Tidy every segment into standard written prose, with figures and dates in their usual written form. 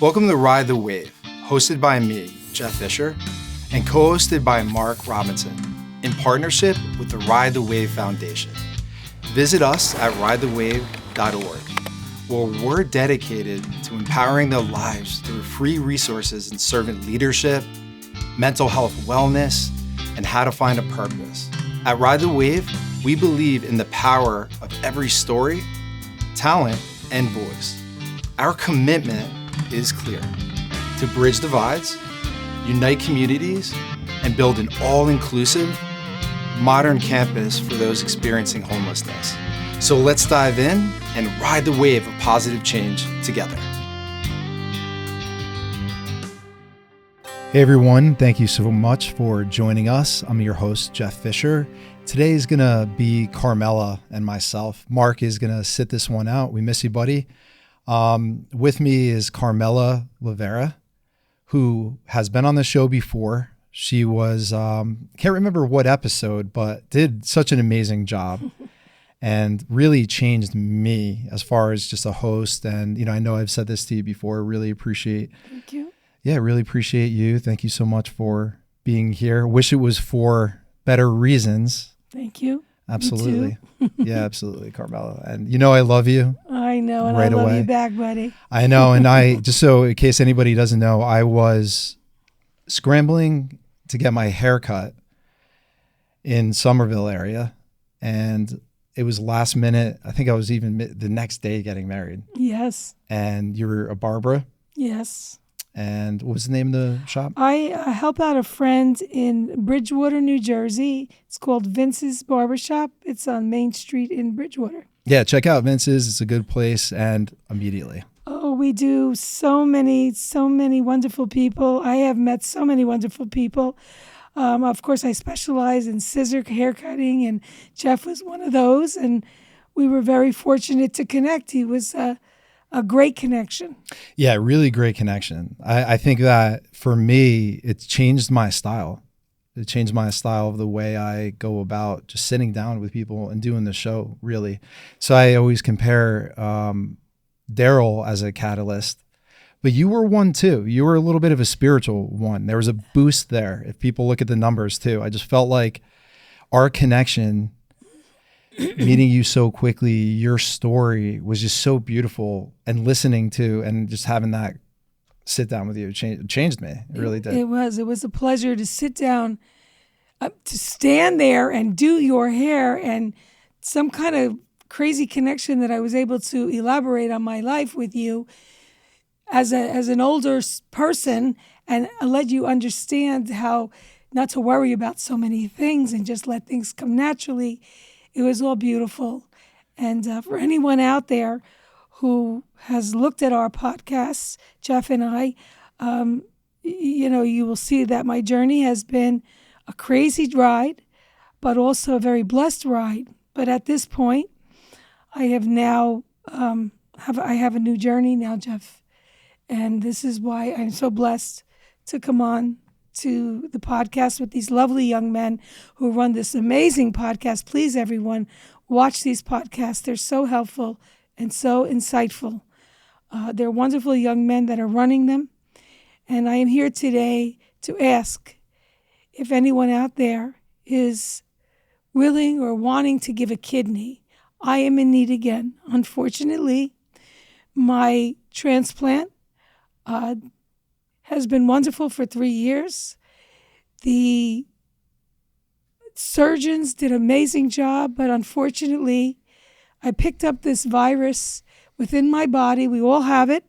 Welcome to Ride the Wave, hosted by me, Jeff Fisher, and co-hosted by Mark Robinson, in partnership with the Ride the Wave Foundation. Visit us at ridethewave.org, where we're dedicated to empowering their lives through free resources in servant leadership, mental health wellness, and how to find a purpose. At Ride the Wave, we believe in the power of every story, talent, and voice. Our commitment is clear: to bridge divides, unite communities, and build an all-inclusive, modern campus for those experiencing homelessness. So let's dive in and ride the wave of positive change together. Hey everyone, thank you so much for joining us. I'm your host, Jeff Fisher. Today is gonna be Carmela and myself. Mark is gonna sit this one out. We miss you, buddy. With me is Carmela Laia, who has been on the show before. She was, can't remember what episode, but did such an amazing job and really changed me as far as just a host. And, I know I've said this to you before, really appreciate. Thank you. Yeah, really appreciate you. Thank you so much for being here. Wish it was for better reasons. Thank you. Absolutely. Yeah, absolutely, Carmela. And I love you. I know, and right I love away. you back, buddy. I know, and I, just so in case anybody doesn't know, I was scrambling to get my hair cut in Somerville area, and it was last minute. I think I was even the next day getting married. Yes. And you were a Barbara? Yes. And what was the name of the shop? I help out a friend in Bridgewater, New Jersey. It's called Vince's Barbershop. It's on Main Street in Bridgewater. Yeah, check out Vince's. It's a good place, and immediately. Oh, we do so many wonderful people. I have met so many wonderful people. Of course, I specialize in scissor haircutting, and Jeff was one of those, and we were very fortunate to connect. He was a great connection. Yeah, really great connection. I think that for me, it's changed my style. It changed my style of the way I go about just sitting down with people and doing the show, really. So I always compare Daryl as a catalyst, but you were one too. You were a little bit of a spiritual one. There was a boost there. If people look at the numbers too, I just felt like our connection, meeting you so quickly, your story was just so beautiful, and listening to and just having that sit down with you changed me. It really did. It was a pleasure to sit down, to stand there and do your hair, and some kind of crazy connection that I was able to elaborate on my life with you as an older person, and let you understand how not to worry about so many things and just let things come naturally. It was all beautiful. And for anyone out there who has looked at our podcasts, Jeff and I, you will see that my journey has been a crazy ride, but also a very blessed ride. But at this point, I have now I have a new journey now, Jeff. And this is why I'm so blessed to come on to the podcast with these lovely young men who run this amazing podcast. Please, everyone, watch these podcasts. They're so helpful and so insightful. They're wonderful young men that are running them. And I am here today to ask if anyone out there is willing or wanting to give a kidney. I am in need again. Unfortunately, my transplant has been wonderful for 3 years. The surgeons did an amazing job, but unfortunately, I picked up this virus within my body. We all have it.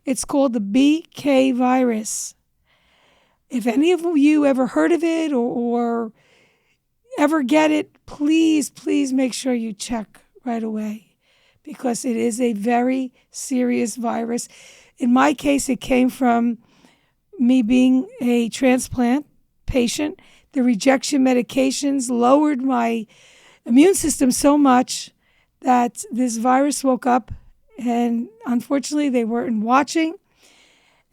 It's called the BK virus. If any of you ever heard of it or ever get it, please make sure you check right away, because it is a very serious virus. In my case, it came from me being a transplant patient. The rejection medications lowered my immune system so much that this virus woke up, and unfortunately they weren't watching,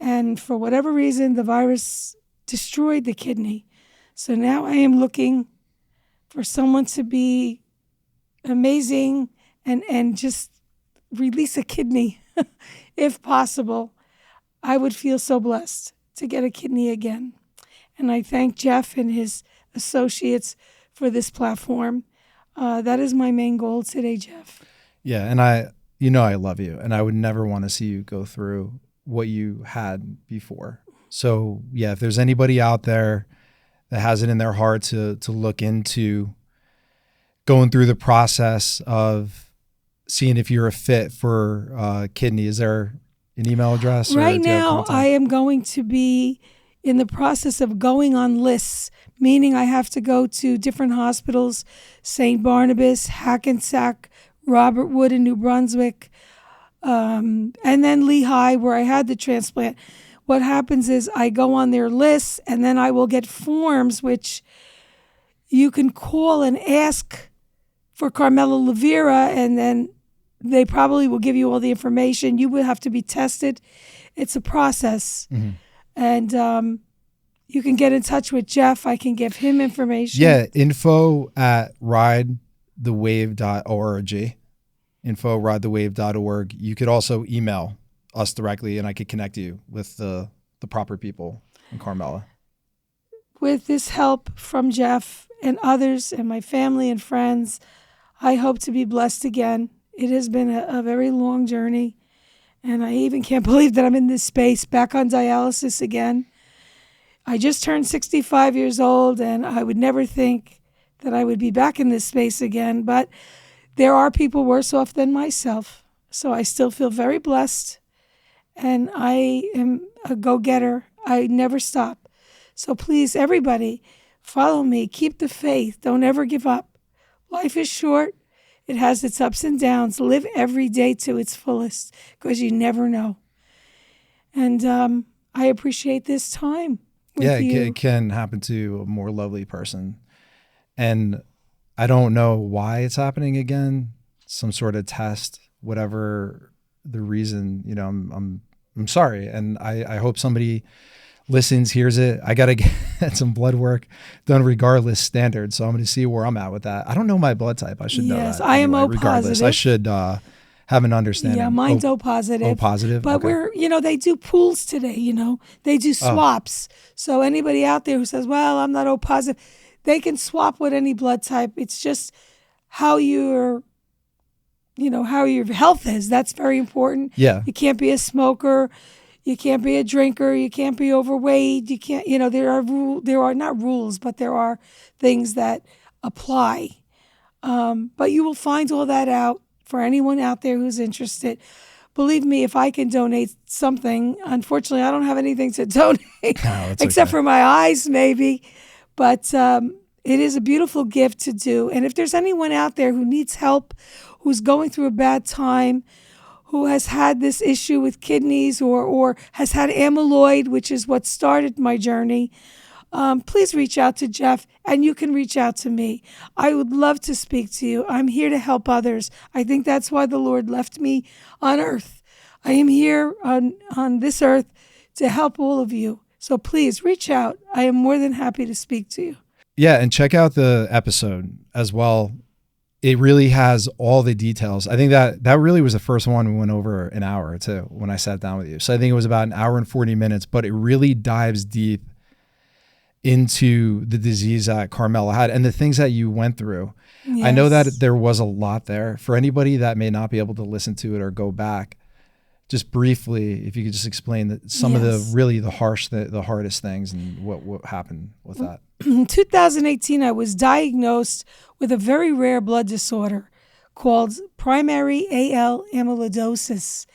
and for whatever reason the virus destroyed the kidney. So now I am looking for someone to be amazing and just release a kidney if possible. I would feel so blessed to get a kidney again. And I thank Jeff and his associates for this platform. That is my main goal today, Jeff. Yeah, and I love you, and I would never want to see you go through what you had before. So yeah, if there's anybody out there that has it in their heart to look into going through the process of seeing if you're a fit for kidney, is there an email address? Right now, I am going to be in the process of going on lists, meaning I have to go to different hospitals, St. Barnabas, Hackensack, Robert Wood in New Brunswick, and then Lehigh, where I had the transplant. What happens is I go on their lists, and then I will get forms which you can call and ask for Carmela Laia, and then they probably will give you all the information. You will have to be tested. It's a process. Mm-hmm. And you can get in touch with Jeff. I can give him information. Yeah, info@ridethewave.org. info@ridethewave.org. You could also email us directly, and I could connect you with the proper people in Carmela. With this help from Jeff and others and my family and friends, I hope to be blessed again. It has been a very long journey, and I even can't believe that I'm in this space, back on dialysis again. I just turned 65 years old, and I would never think that I would be back in this space again, but there are people worse off than myself. So I still feel very blessed, and I am a go-getter. I never stop. So please, everybody, follow me. Keep the faith. Don't ever give up. Life is short. It has its ups and downs. Live every day to its fullest, because you never know. And I appreciate this time with you. It can happen to a more lovely person. And I don't know why it's happening again. Some sort of test, whatever the reason, I'm sorry. And I hope somebody listens, hears it. I got to get some blood work done regardless standard. So I'm going to see where I'm at with that. I don't know my blood type. I should know that. Yes, I am O regardless. positive. I should have an understanding. Yeah, mine's O positive. O positive. But okay. They do pools today, They do swaps. So anybody out there who says, well, I'm not O positive, they can swap with any blood type. It's just how your health is. That's very important. Yeah. You can't be a smoker. You can't be a drinker. You can't be overweight. You can't, there are not rules, but there are things that apply. But you will find all that out for anyone out there who's interested. Believe me, if I can donate something, unfortunately, I don't have anything to donate except for my eyes, maybe. But it is a beautiful gift to do. And if there's anyone out there who needs help, who's going through a bad time, who has had this issue with kidneys or has had amyloid, which is what started my journey, please reach out to Jeff, and you can reach out to me. I would love to speak to you. I'm here to help others. I think that's why the Lord left me on earth. I am here on this earth to help all of you. So please reach out. I am more than happy to speak to you. Yeah, and check out the episode as well. It really has all the details. I think that really was the first one we went over an hour too when I sat down with you. So I think it was about an hour and 40 minutes, but it really dives deep into the disease that Carmela had and the things that you went through. Yes. I know that there was a lot there. For anybody that may not be able to listen to it or go back, just briefly, if you could just explain some of the hardest things and what happened with that. In 2018, I was diagnosed with a very rare blood disorder called Primary Amyloidosis.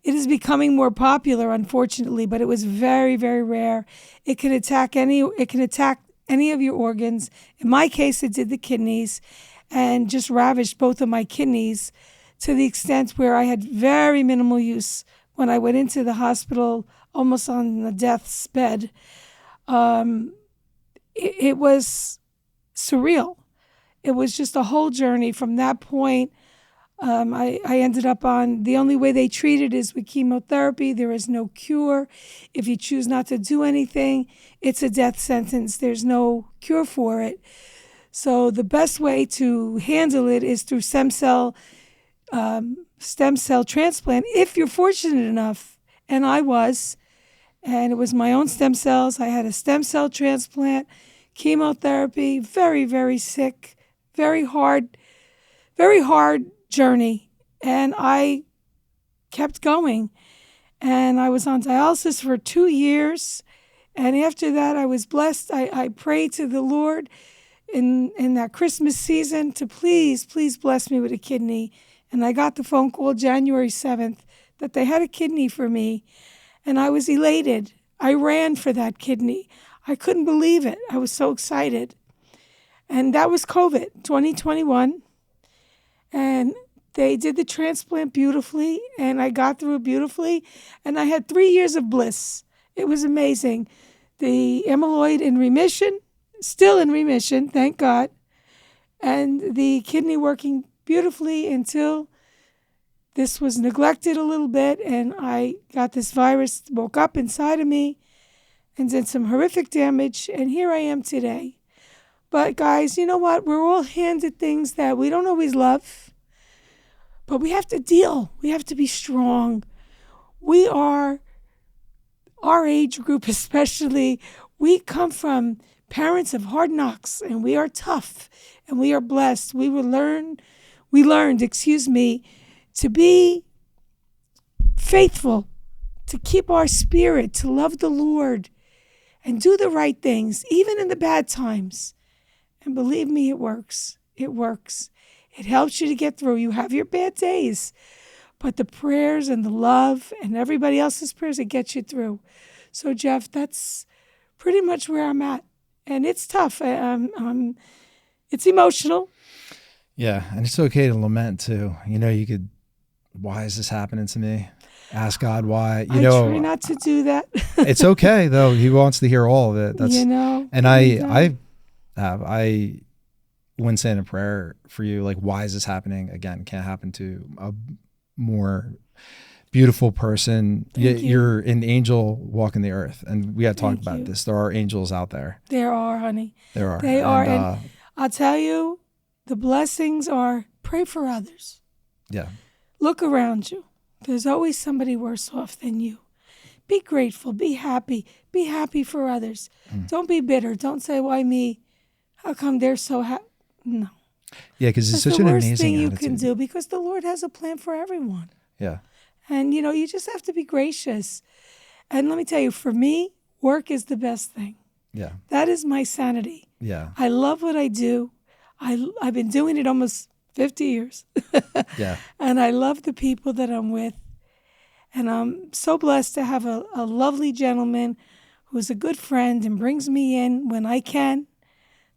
It is becoming more popular, unfortunately, but it was very, very rare. It can attack any of your organs. In my case, it did the kidneys and just ravaged both of my kidneys to the extent where I had very minimal use when I went into the hospital, almost on the death's bed. It was surreal. It was just a whole journey. From that point, I ended up on, the only way they treat it is with chemotherapy. There is no cure. If you choose not to do anything, it's a death sentence. There's no cure for it. So the best way to handle it is through stem cell transplant, if you're fortunate enough And I was. And it was my own stem cells. I had a stem cell transplant, chemotherapy, very, very sick, very hard journey. And I kept going. And I was on dialysis for 2 years. And after that, I was blessed. I prayed to the Lord in that Christmas season to please bless me with a kidney. And I got the phone call January 7th that they had a kidney for me. And I was elated. I ran for that kidney. I couldn't believe it. I was so excited. And that was COVID, 2021. And they did the transplant beautifully, and I got through it beautifully. And I had 3 years of bliss. It was amazing. The amyloid in remission, still in remission, thank God. And the kidney working beautifully until this was neglected a little bit, and I got this virus, woke up inside of me, and did some horrific damage, and here I am today. But guys, you know what? We're all handed things that we don't always love, but we have to deal. We have to be strong. We are, our age group especially, we come from parents of hard knocks, and we are tough, and we are blessed. We learned, to be faithful, to keep our spirit, to love the Lord, and do the right things, even in the bad times. And believe me, it works. It works. It helps you to get through. You have your bad days, but the prayers and the love and everybody else's prayers, it gets you through. So, Jeff, that's pretty much where I'm at. And it's tough. It's emotional. Yeah, and it's okay to lament, too. You know, you could, why is this happening to me? Ask God why. I try not to do that. It's okay, though. He wants to hear all of it. That's, and I wouldn't say in a prayer for you, like, why is this happening? Again, can't happen to a more beautiful person. You're an angel walking the earth. And we had talked about this. There are angels out there. There are, honey. There are. They are. And I'll tell you, the blessings are pray for others. Yeah. Look around you. There's always somebody worse off than you. Be grateful. Be happy. Be happy for others. Don't be bitter. Don't say, why me? How come they're so happy? No. Yeah, because it's such an amazing attitude. That's the worst thing you can do, because the Lord has a plan for everyone. Yeah. And, you just have to be gracious. And let me tell you, for me, work is the best thing. Yeah. That is my sanity. Yeah. I love what I do. I've been doing it almost 50 years. Yeah. And I love the people that I'm with. And I'm so blessed to have a lovely gentleman who's a good friend and brings me in when I can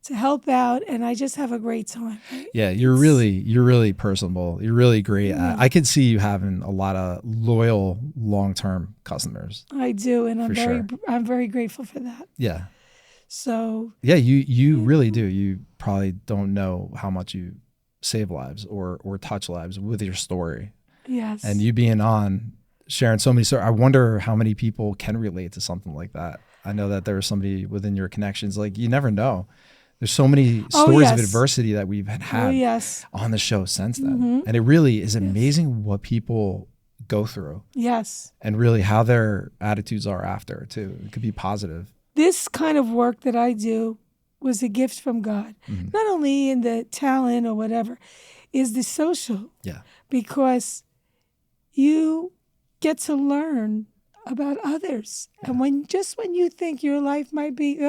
to help out. And I just have a great time. Yeah, you're really personable. You're really great. Yeah. I could see you having a lot of loyal, long-term customers. I do. And I'm very grateful for that. Yeah. So. Yeah, you really do. You probably don't know how much you save lives or touch lives with your story. Yes. And you being on, sharing so many stories. I wonder how many people can relate to something like that. I know that there's somebody within your connections, like, you never know. There's so many stories of adversity that we've had on the show since then. Mm-hmm. And it really is amazing what people go through. Yes. And really how their attitudes are after, too. It could be positive. This kind of work that I do was a gift from God. Mm-hmm. Not only in the talent or whatever, is the social. Yeah. Because you get to learn about others. Yeah. And when you think your life might be,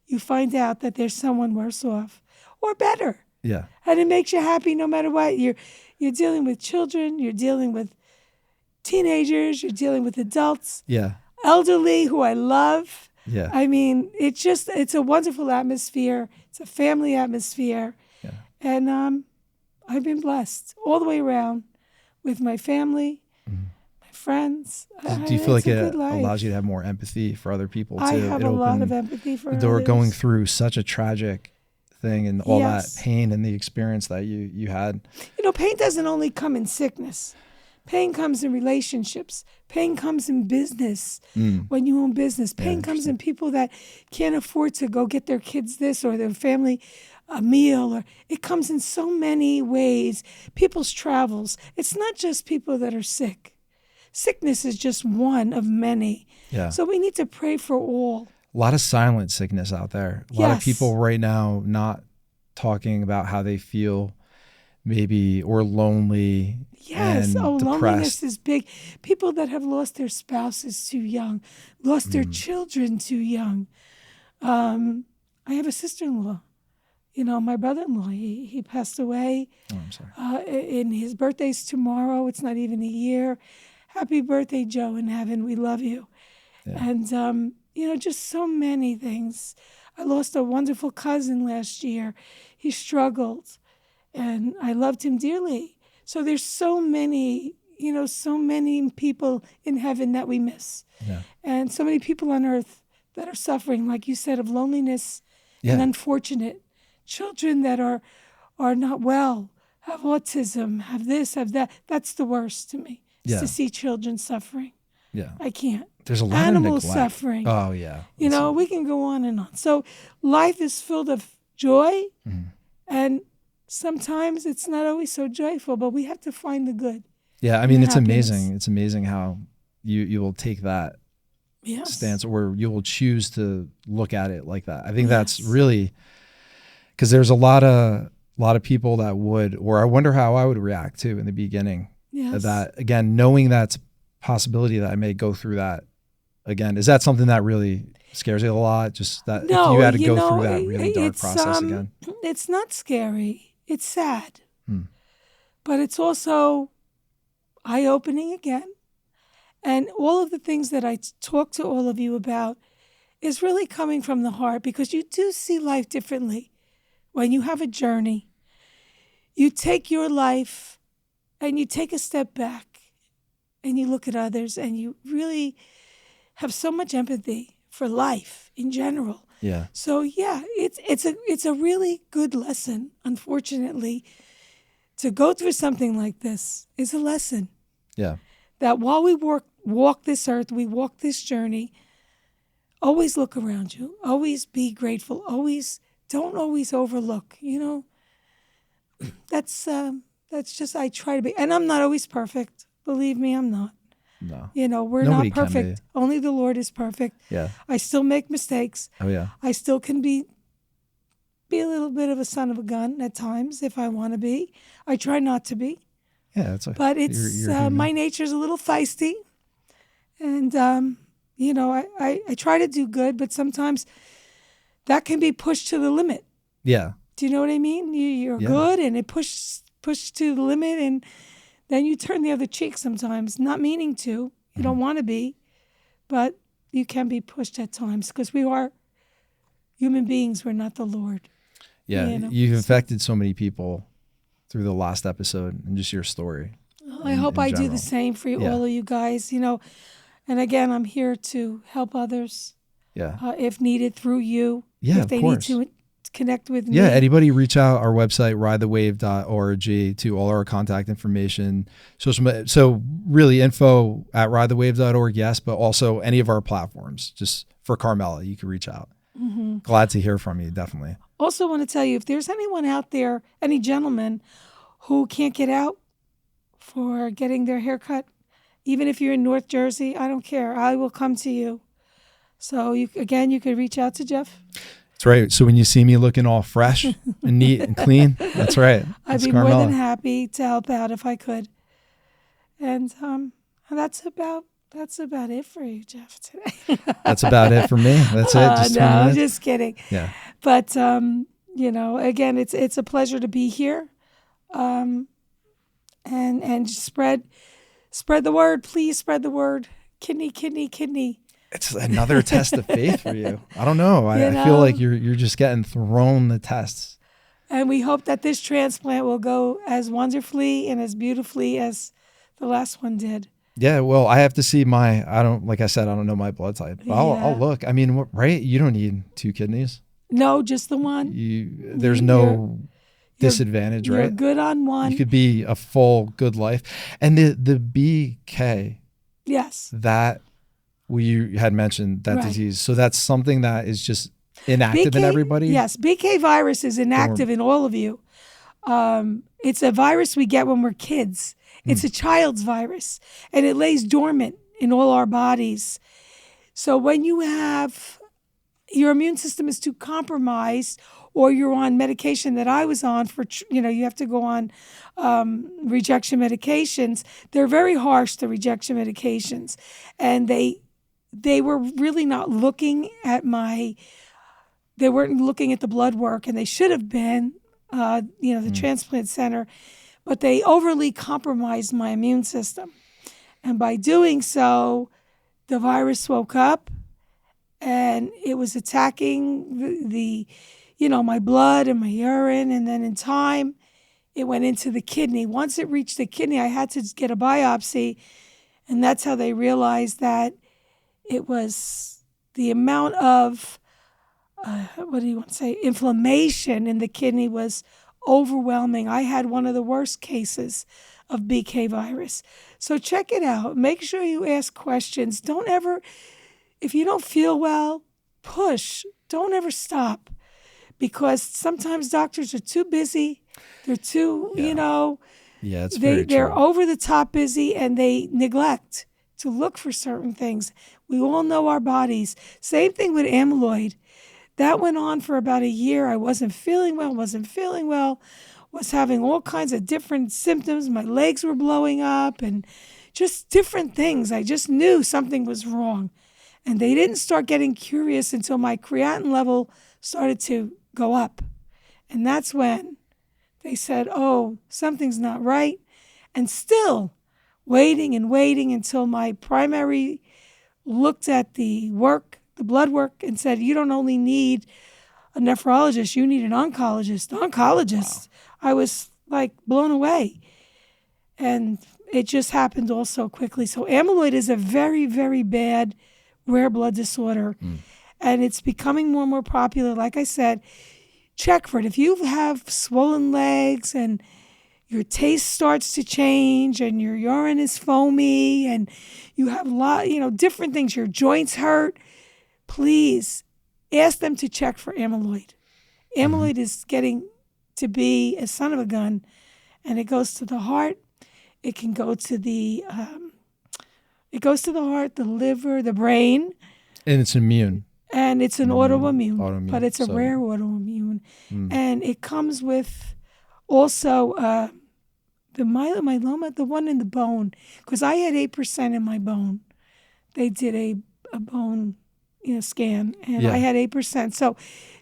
you find out that there's someone worse off or better. Yeah. And it makes you happy no matter what. You're dealing with children, you're dealing with teenagers, you're dealing with adults. Yeah. Elderly, who I love. Yeah. I mean, it's a wonderful atmosphere. It's a family atmosphere. Yeah. And I've been blessed all the way around with my family, my friends. Do you feel like it allows you to have more empathy for other people too? I have a lot of empathy for others. They're going through such a tragic thing and all that pain and the experience that you had. Pain doesn't only come in sickness. Pain comes in relationships. Pain comes in business when you own business. Pain comes in people that can't afford to go get their kids this or their family a meal. Or it comes in so many ways. People's travels. It's not just people that are sick. sickness is just one of many. Yeah. So we need to pray for all. A lot of silent sickness out there. A lot of Yes. people right now not talking about how they feel, maybe, or lonely. Yes. And Loneliness depressed. is big. People that have lost their spouses too young, lost their children too young. I have a sister-in-law. My brother-in-law, he passed away. Oh, I'm sorry. And his birthday's tomorrow. It's not even a year. Happy birthday, Joe, in heaven. We love you. Yeah. And, just so many things. I lost a wonderful cousin last year. He struggled, and I loved him dearly. So there's so many, so many people in heaven that we miss. Yeah. And so many people on earth that are suffering, like you said, of loneliness Yeah. and unfortunate. Children that are not well, have autism, have this, have that. That's the worst to me, is Yeah. to see children suffering. Yeah. I can't. There's a lot Animals of neglect. suffering. Oh, yeah. We can go on and on. So life is filled of joy, and sometimes it's not always so joyful, but we have to find the good. Yeah, I mean, it's happiness. amazing. It's amazing how you will take that Yes. stance, or you will choose to look at it like that. I think that's Yes. really, because there's a lot of people that would, or I wonder how I would react to in the beginning. Yes. That, again, knowing that's a possibility that I may go through that again. Is that something that really scares you a lot? Just that if you had to go through that really dark process again? It's not scary. It's sad. But it's also eye-opening again. And all of the things that I talk to all of you about is really coming from the heart, because you do see life differently. When you have a journey, you take your life and you take a step back and you look at others, and you really have so much empathy for life in general. Yeah. So yeah, it's a really good lesson. Unfortunately, to go through something like this is a lesson. Yeah. That while we walk this earth, we walk this journey, always look around you. Always be grateful. Don't always overlook. That's just, I try to be. And I'm not always perfect. Believe me, I'm not. No. We're Nobody not can perfect. Only the Lord is perfect. Yeah. I still make mistakes. Oh, yeah. I still can be a little bit of a son of a gun at times if I want to be. I try not to be. Yeah. But it's you're human. my nature's a little feisty. And, I try to do good, but sometimes that can be pushed to the limit. Yeah. Do you know what I mean? You're Yeah. good, and it pushed to the limit, and then you turn the other cheek sometimes, not meaning to. You don't want to be, but you can be pushed at times, because we are human beings. We're not the Lord. Yeah. You've affected so many people through the last episode and just your story. I hope I do general. the same for Yeah. all of you guys, And again, I'm here to help others Yeah. if needed through you. Yeah, if of they course. need to connect with me. Yeah, anybody reach out our website, ridethewave.org, to all our contact information. So really info at ridethewave.org, yes, but also any of our platforms. Just for Carmela, you can reach out. Mm-hmm. Glad to hear from you, definitely. Also want to tell you, if there's anyone out there, any gentleman who can't get out for getting their hair cut, even if you're in North Jersey, I don't care. I will come to you. So you could reach out to Jeff. That's right. So when you see me looking all fresh and neat and clean, that's right. I'd be Carmela. more than happy to help out if I could. And that's about it for you, Jeff, today. That's about it for me. That's it. Just 20 no, I'm minutes. just kidding. Yeah. But again, it's a pleasure to be here, and just spread the word. Please spread the word. Kidney. It's another test of faith for you. I don't know. I feel like you're just getting thrown the tests. And we hope that this transplant will go as wonderfully and as beautifully as the last one did. Yeah, well, I have to see like I said, I don't know my blood type. But I'll look. I mean, right? You don't need 2 kidneys. No, just the one. There's no disadvantage, you're right? good on one. You could be a full good life. And the BK, yes, that you had mentioned that right. disease. So that's something that is just inactive in everybody? Yes, BK virus is inactive in all of you. It's a virus we get when we're kids. It's a child's virus, and it lays dormant in all our bodies. So when you have your immune system is too compromised, or you're on medication that I was on for, you have to go on rejection medications. They're very harsh, the rejection medications. And they were really not looking at they weren't looking at the blood work, and they should have been, the transplant center, but they overly compromised my immune system. And by doing so, the virus woke up, and it was attacking the my blood and my urine, and then in time, it went into the kidney. Once it reached the kidney, I had to get a biopsy, and that's how they realized that it was the amount of, inflammation in the kidney was overwhelming. I had one of the worst cases of BK virus. So check it out. Make sure you ask questions. Don't ever, if you don't feel well, push. Don't ever stop. Because sometimes doctors are too busy. They're too, it's very they're true. over the top busy, and they neglect to look for certain things. We all know our bodies. Same thing with amyloid. That went on for about a year. I wasn't feeling well, was having all kinds of different symptoms. My legs were blowing up and just different things. I just knew something was wrong. And they didn't start getting curious until my creatinine level started to go up. And that's when they said, oh, something's not right. And still waiting until my primary looked at the blood work, and said, you don't only need a nephrologist, you need an oncologist. Wow. I was like blown away. And it just happened all so quickly. So amyloid is a very, very bad rare blood disorder. And it's becoming more and more popular. Like I said, check for it. If you have swollen legs and your taste starts to change and your urine is foamy and you have different things, your joints hurt, please ask them to check for amyloid. Amyloid is getting to be a son of a gun, and it goes to the heart. It can go to the heart, the liver, the brain. And it's immune. And it's an autoimmune, but it's a rare autoimmune. And it comes with also the myeloma, the one in the bone, because I had 8% in my bone. They did a bone scan, and I had 8%. So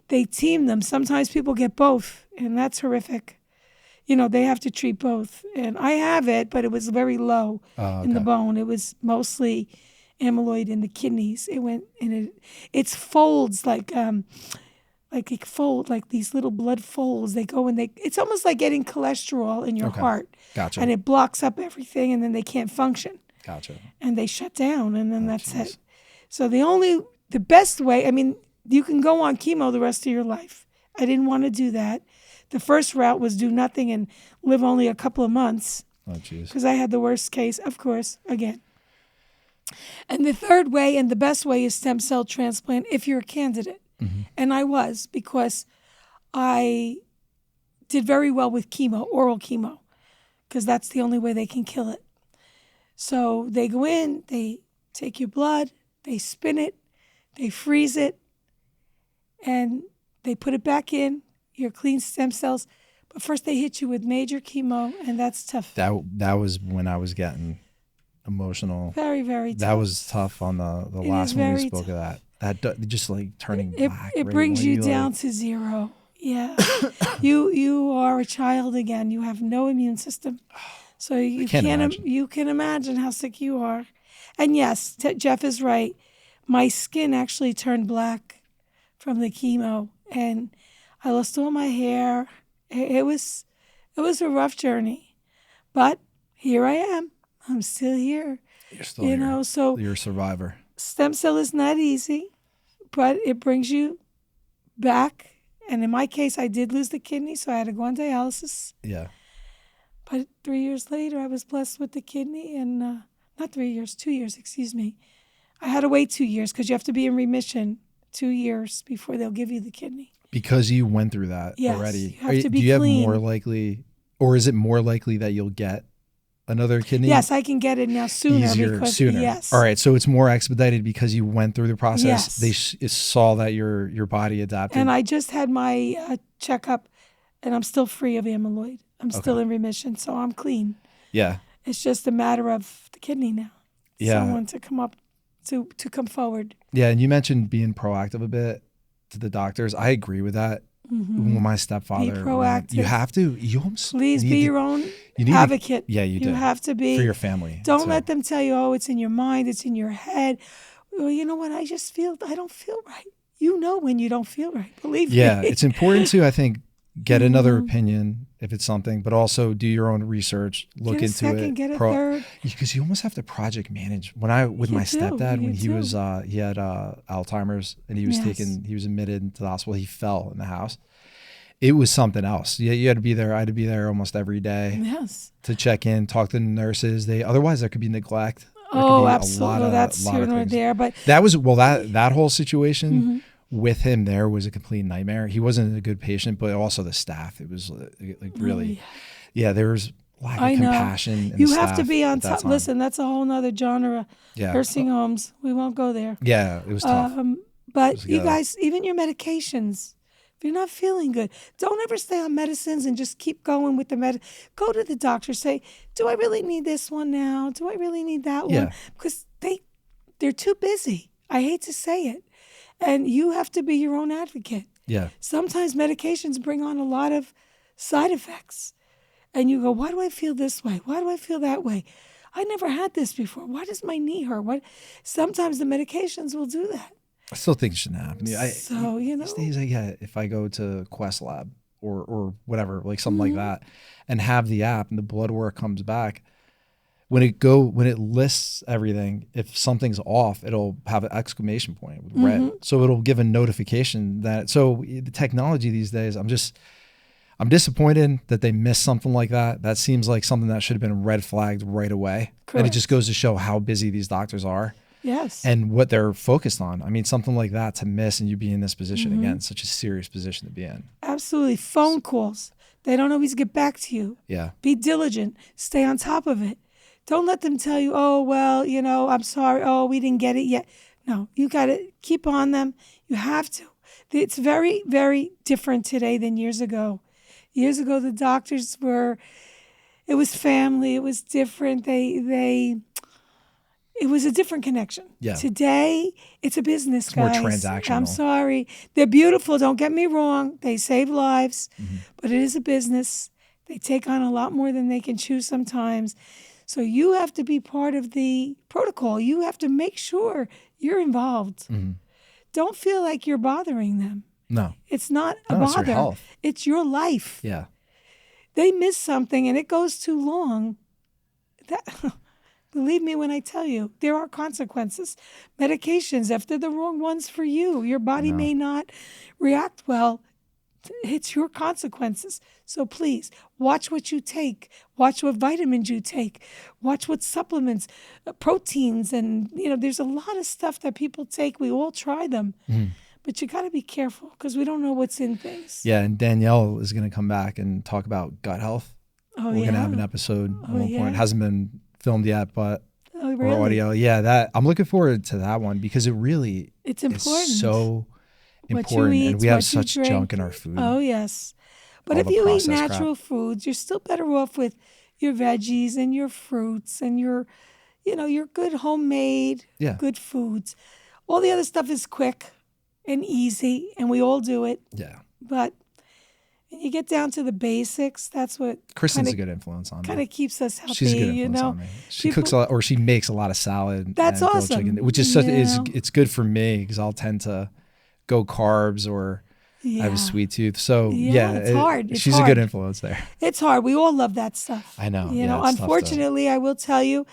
they team them. Sometimes people get both, and that's horrific. They have to treat both. And I have it, but it was very low in the bone. It was mostly amyloid in the kidneys. It went in it's folds like these little blood folds. They go and it's almost like getting cholesterol in your heart. Gotcha. And it blocks up everything, and then they can't function. Gotcha. And they shut down, and then that's it. So the best way, you can go on chemo the rest of your life. I didn't want to do that. The first route was do nothing and live only a couple of months. Oh, jeez. Because I had the worst case, of course, again. And the third way and the best way is stem cell transplant if you're a candidate. And I was, because I did very well with chemo, oral chemo, because that's the only way they can kill it. So they go in, they take your blood, they spin it, they freeze it, and they put it back in, your clean stem cells. But first they hit you with major chemo, and that's tough. That was when I was getting emotional. Very, very tough. That was tough on the last one we spoke of that. That just like turning black. It brings you down to zero. Yeah. You are a child again. You have no immune system. So you can imagine how sick you are. And yes, Jeff is right. My skin actually turned black from the chemo, and I lost all my hair. It was a rough journey, but here I am. I'm still here. You're still here. So you're a survivor. Stem cell is not easy, but it brings you back. And in my case, I did lose the kidney, so I had to go on dialysis. Yeah. But 3 years later, I was blessed with the kidney, and not 3 years, 2 years, excuse me. I had to wait 2 years because you have to be in remission 2 years before they'll give you the kidney. Because you went through that already. You have to be do you clean. have more likely, or is it more likely that you'll get another kidney? Yes, I can get it now sooner. Yes. All right, so it's more expedited because you went through the process. Yes. They saw that your body adapted. And I just had my checkup, and I'm still free of amyloid. I'm still in remission, so I'm clean. Yeah. It's just a matter of the kidney now. Yeah. Someone to come up, to come forward. Yeah, and you mentioned being proactive a bit to the doctors. I agree with that. When my stepfather, Be proactive. You have to. You almost Please be your own advocate. You do. You have to be for your family. Don't let them tell you, oh, it's in your mind, it's in your head. Well, you know what? I don't feel right. You know when you don't feel right. Believe me. Yeah, it's important to, I think, get another opinion if it's something, but also do your own research, look into it. Get a third. Because you almost have to project manage. With my stepdad, when he was he had Alzheimer's and he was he was admitted into the hospital, he fell in the house. It was something else. You had to be there. I had to be there almost every day. Yes. To check in, talk to the nurses. Otherwise there could be neglect. Oh, absolutely. That's here nor there. But that was that whole situation with him there was a complete nightmare. He wasn't a good patient, but also the staff. It was like really, there was lack of compassion. You have to be on top. Listen, that's a whole nother genre. Yeah. Nursing homes. We won't go there. Yeah, it was tough. But you guys, even your medications, if you're not feeling good, don't ever stay on medicines and just keep going with the Go to the doctor. Say, do I really need this one now? Do I really need that one? Because they're too busy. I hate to say it. And you have to be your own advocate. Yeah. Sometimes medications bring on a lot of side effects. And you go, why do I feel this way? Why do I feel that way? I never had this before. Why does my knee hurt? Sometimes the medications will do that. I still think it shouldn't happen. These days, if I go to Quest Lab or whatever, like something like that, and have the app and the blood work comes back, when it lists everything, if something's off, it'll have an exclamation point with red. So it'll give a notification that. So the technology these days, I'm disappointed that they missed something like that. That seems like something that should have been red flagged right away. Correct. And it just goes to show how busy these doctors are. Yes. And what they're focused on. I mean, something like that to miss and you be in this position again, such a serious position to be in. Absolutely. Phone calls. They don't always get back to you. Yeah. Be diligent. Stay on top of it. Don't let them tell you, oh, well, I'm sorry. Oh, we didn't get it yet. No, you got to keep on them. You have to. It's very, very different today than years ago. Years ago, the doctors it was family. It was different. It was a different connection. Yeah. Today, it's a business, guys. More transactional. I'm sorry. They're beautiful. Don't get me wrong. They save lives, but it is a business. They take on a lot more than they can chew sometimes. So you have to be part of the protocol. You have to make sure you're involved. Don't feel like you're bothering them. No. It's not a bother. It's your health. It's your life. Yeah. They miss something and it goes too long. Believe me when I tell you, there are consequences. Medications, if they're the wrong ones for you, your body may not react well. It's your consequences. So please, watch what you take. Watch what vitamins you take. Watch what supplements, proteins, and there's a lot of stuff that people take. We all try them. But you got to be careful because we don't know what's in things. Yeah, and Danielle is going to come back and talk about gut health. Oh, We're going to have an episode at one point. It hasn't been filmed yet, but really? or audio. Yeah, that I'm looking forward to that one because it's important. Is so important, eat, and we have such junk in our food. Oh yes, but if you eat natural foods, you're still better off with your veggies and your fruits and your good homemade good foods. All the other stuff is quick and easy, and we all do it. Yeah, but when you get down to the basics, that's what Kristen's a good influence on me. Kind of keeps us healthy. She's a good influence on me. She cooks a lot, or she makes a lot of salad. That's and awesome. Chicken, which is it's good for me because I'll tend to go carbs or I have a sweet tooth. So it's hard. She's a good influence there. It's hard. We all love that stuff. I know. Unfortunately, I will tell you,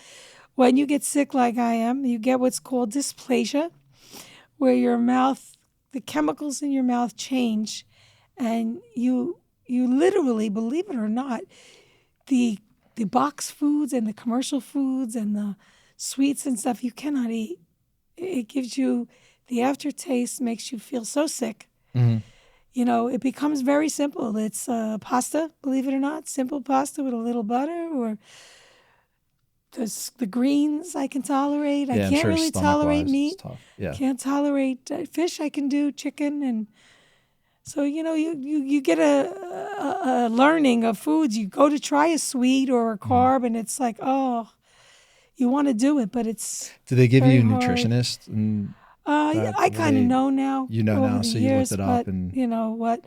when you get sick like I am, you get what's called dysplasia, where your mouth, the chemicals in your mouth change. And you literally, believe it or not, the box foods and the commercial foods and the sweets and stuff you cannot eat. It gives you the aftertaste, makes you feel so sick. It becomes very simple. It's pasta, believe it or not, simple pasta with a little butter or the greens I can tolerate. I Yeah, I'm can't sure really stomach-wise, tolerate it's meat. tough. Yeah. Can't tolerate fish. I can do chicken, and so you get a learning of foods. You go to try a sweet or a carb, and it's like, oh, you want to do it, but it's Do they give very you a hard. nutritionist? And Yeah, I kind of know now. You know over now, the so years, you looked it up, but and you know what?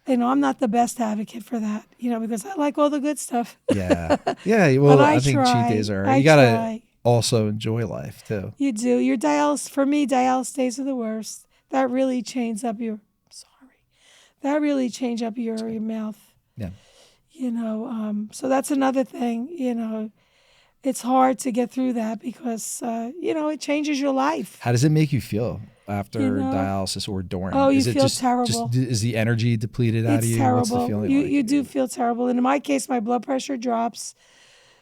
I'm not the best advocate for that. Because I like all the good stuff. yeah. Well, But I think cheat try. days are. I You gotta try. also enjoy life too. You do. Your dialysis, for me, dialysis days are the worst. That really changes up your. That really change up your mouth. Yeah. So that's another thing. It's hard to get through that because it changes your life. How does it make you feel after dialysis or during? Oh, you is it feel just terrible. Is the energy depleted out of you? Terrible. What's the feeling like? You do feel terrible. And in my case, my blood pressure drops.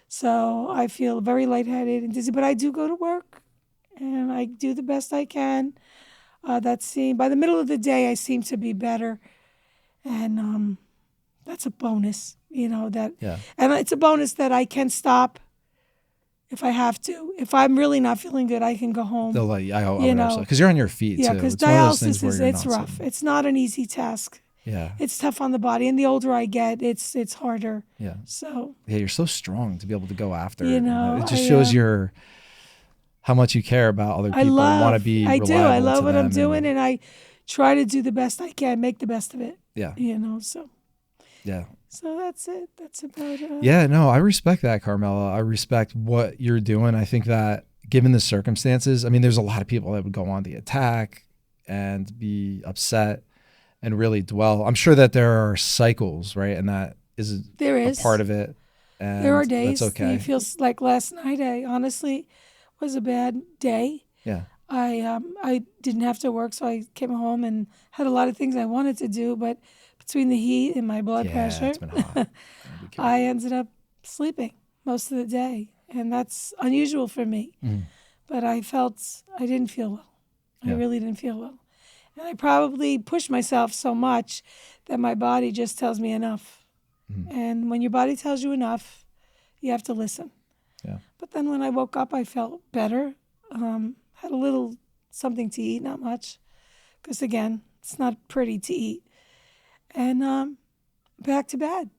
So I feel very lightheaded and dizzy. But I do go to work, and I do the best I can. By the middle of the day, I seem to be better. And that's a bonus, that. Yeah. And it's a bonus that I can stop if I have to. If I'm really not feeling good, I can go home. They'll let you. I would hope so, because you're on your feet Yeah, too. because It's one of those things dialysis where it's you're not rough. sitting. It's not an easy task. Yeah. It's tough on the body, and the older I get, it's harder. Yeah. So. Yeah, you're so strong to be able to go after. It just I, shows how much you care about other people and want to be I reliable do. I love to what I'm them doing, and I try to do the best I can, make the best of it. Yeah. So. Yeah. So that's it. That's about it. Yeah, no, I respect that, Carmela. I respect what you're doing. I think that given the circumstances, there's a lot of people that would go on the attack and be upset and really dwell. I'm sure that there are cycles, right? And that is a part of it. And there are days. That's okay. It feels like last night, I honestly was a bad day. Yeah. I didn't have to work, so I came home and had a lot of things I wanted to do, but between the heat and my blood pressure, it's been hot. I ended up sleeping most of the day, and that's unusual for me. Mm. But I didn't feel well. Yeah. I really didn't feel well. And I probably pushed myself so much that my body just tells me enough. Mm. And when your body tells you enough, you have to listen. Yeah. But then when I woke up, I felt better. Had a little something to eat, not much, because again, it's not pretty to eat. And back to bed,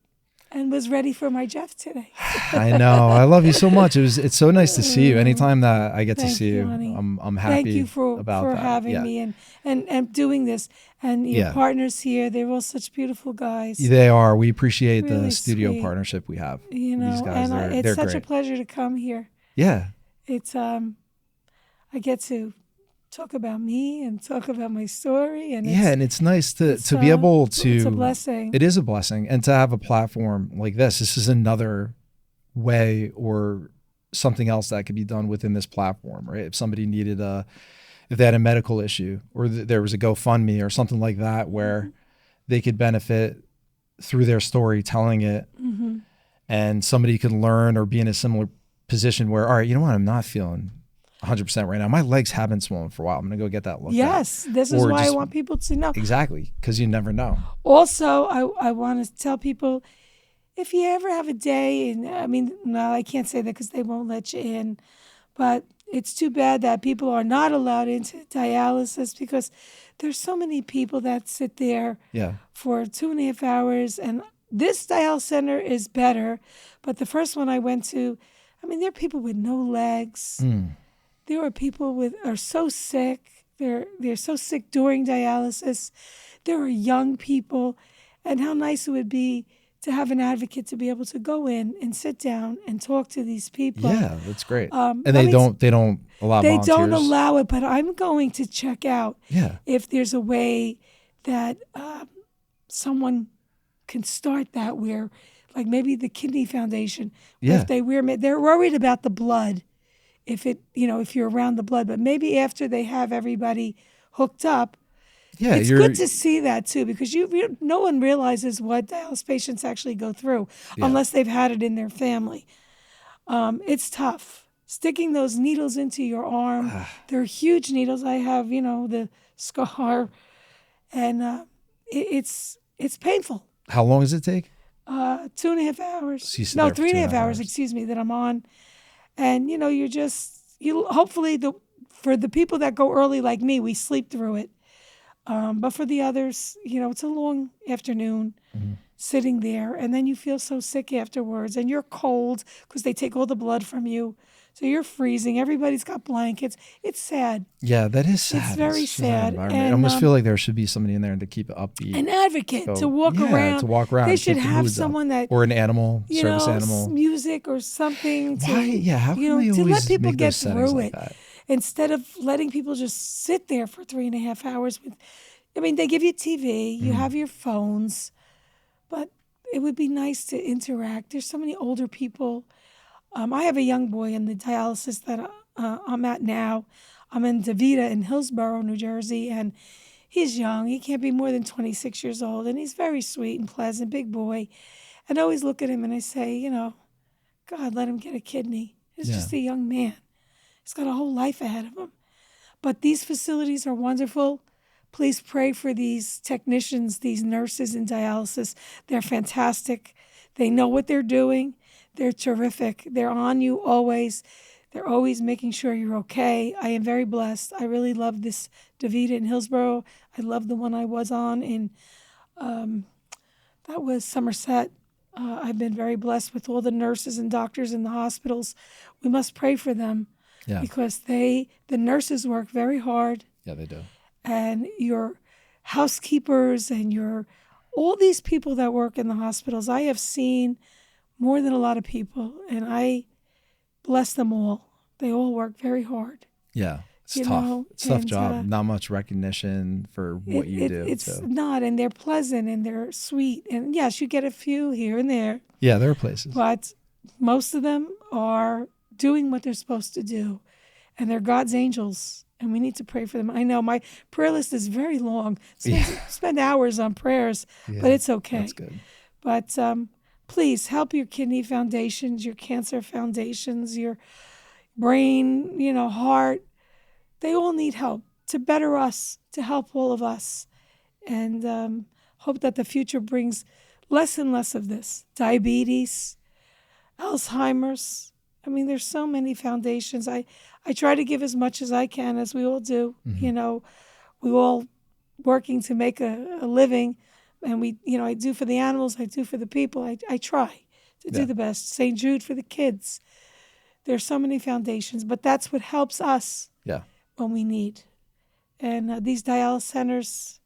and was ready for my Jeff today. I know. I love you so much. It's so nice to see you. Anytime that I get to see you, honey. I'm happy. Thank you for having me and doing this. And your partners here, they're all such beautiful guys. They are. We appreciate really the studio sweet. Partnership we have. These guys, and they're it's such great. a pleasure to come here. Yeah. It's I get to talk about me and talk about my story, and it's nice to be able to. It's a blessing. It is a blessing, and to have a platform like this. This is another way or something else that could be done within this platform, right? If somebody needed if they had a medical issue, or there was a GoFundMe or something like that, where they could benefit through their story, telling it, and somebody could learn or be in a similar position where, all right, you know what, I'm not feeling 100% right now. My legs have been swollen for a while. I'm going to go get that looked at. Yes, this is why I want people to know. Exactly, because you never know. Also, I want to tell people, if you ever have a day, and I can't say that because they won't let you in, but it's too bad that people are not allowed into dialysis, because there's so many people that sit there for 2.5 hours, and this dialysis center is better, but the first one I went to, there are people with no legs. There are people are so sick. They're so sick during dialysis. There are young people, and how nice it would be to have an advocate to be able to go in and sit down and talk to these people. Yeah, that's great. And they don't allow volunteers. They don't allow it, but I'm going to check out if there's a way that someone can start that, where, like maybe the Kidney Foundation, if they're worried about the blood. If you're around the blood, but maybe after they have everybody hooked up, it's good to see that too, because no one realizes what dialysis patients actually go through unless they've had it in their family. It's tough. Sticking those needles into your arm, they're huge needles. I have, the scar, and it's painful. How long does it take? 2.5 hours. So No, 3.5 hours, excuse me, that I'm on. And, hopefully for the people that go early like me, we sleep through it. But for the others, it's a long afternoon sitting there, and then you feel so sick afterwards, and you're cold because they take all the blood from you. So you're freezing. Everybody's got blankets. It's sad. Yeah, that is sad. It's very sad. And, And I almost feel like there should be somebody in there to keep it upbeat. an advocate to walk around. To walk around. They and should keep the have moods up. someone that, or an animal, service animal. music or something. To, Why? Yeah, how can we to always let people make get those settings through like it that? instead of letting people just sit there for 3.5 hours. They give you TV, you have your phones, but it would be nice to interact. There's so many older people. I have a young boy in the dialysis that I'm at now. I'm in DaVita in Hillsborough, New Jersey, and he's young. He can't be more than 26 years old, and he's very sweet and pleasant, big boy. And I always look at him and I say, God, let him get a kidney. He's just a young man. He's got a whole life ahead of him. But these facilities are wonderful. Please pray for these technicians, these nurses in dialysis. They're fantastic. They know what they're doing. They're terrific. They're on you always. They're always making sure you're okay. I am very blessed. I really love this DaVita in Hillsborough. I love the one I was on in, that was Somerset. I've been very blessed with all the nurses and doctors in the hospitals. We must pray for them because the nurses work very hard. Yeah, they do. And your housekeepers and all these people that work in the hospitals, I have seen more than a lot of people, and I bless them all. They all work very hard. Yeah, it's tough. It's a tough job. Not much recognition for what you do. It's not, and they're pleasant and they're sweet. And yes, you get a few here and there. Yeah, there are places. But most of them are doing what they're supposed to do, and they're God's angels. And we need to pray for them. I know my prayer list is very long. Spend hours on prayers, but it's okay. That's good. But please help your kidney foundations, your cancer foundations, your brain, heart. They all need help to better us, to help all of us. And hope that the future brings less and less of this. Diabetes, Alzheimer's. There's so many foundations. I try to give as much as I can, as we all do. We all working to make a living. And I do for the animals, I do for the people. I try to do the best. St. Jude for the kids. There's so many foundations, but that's what helps us when we need. And these dialysis centers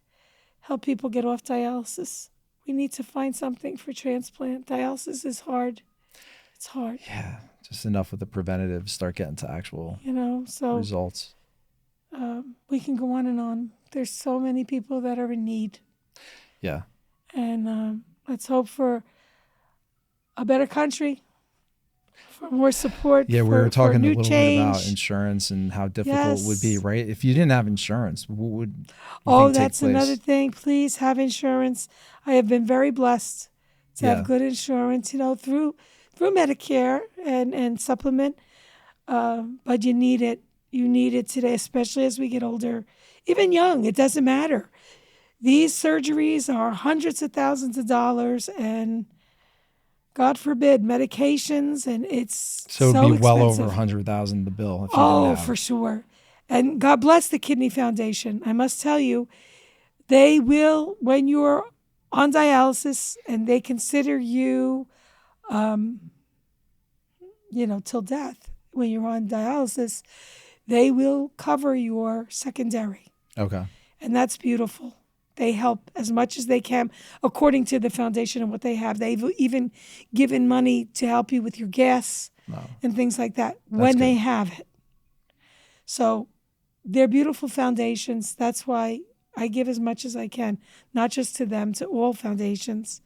help people get off dialysis. We need to find something for transplant. Dialysis is hard. It's hard. Yeah, just enough with the preventative, start getting to actual results. We can go on and on. There's so many people that are in need. Yeah. And let's hope for a better country, for more support. Yeah, we were talking a little change. bit about insurance and how difficult it would be, right? If you didn't have insurance, what would you think that's take place? Another thing. Please have insurance. I have been very blessed to have good insurance, through Medicare and supplement. But you need it. You need it today, especially as we get older. Even young, it doesn't matter. These surgeries are hundreds of thousands of dollars, and God forbid, medications, and it's so it'd be well expensive. over $100,000 the bill. If you didn't have. For sure. And God bless the Kidney Foundation. I must tell you, they will, when you're on dialysis and they consider you, till death, when you're on dialysis, they will cover your secondary. Okay. And that's beautiful. They help as much as they can, according to the foundation and what they have. They've even given money to help you with your gas and things like that when they have it. So they're beautiful foundations. That's why I give as much as I can, not just to them, to all foundations.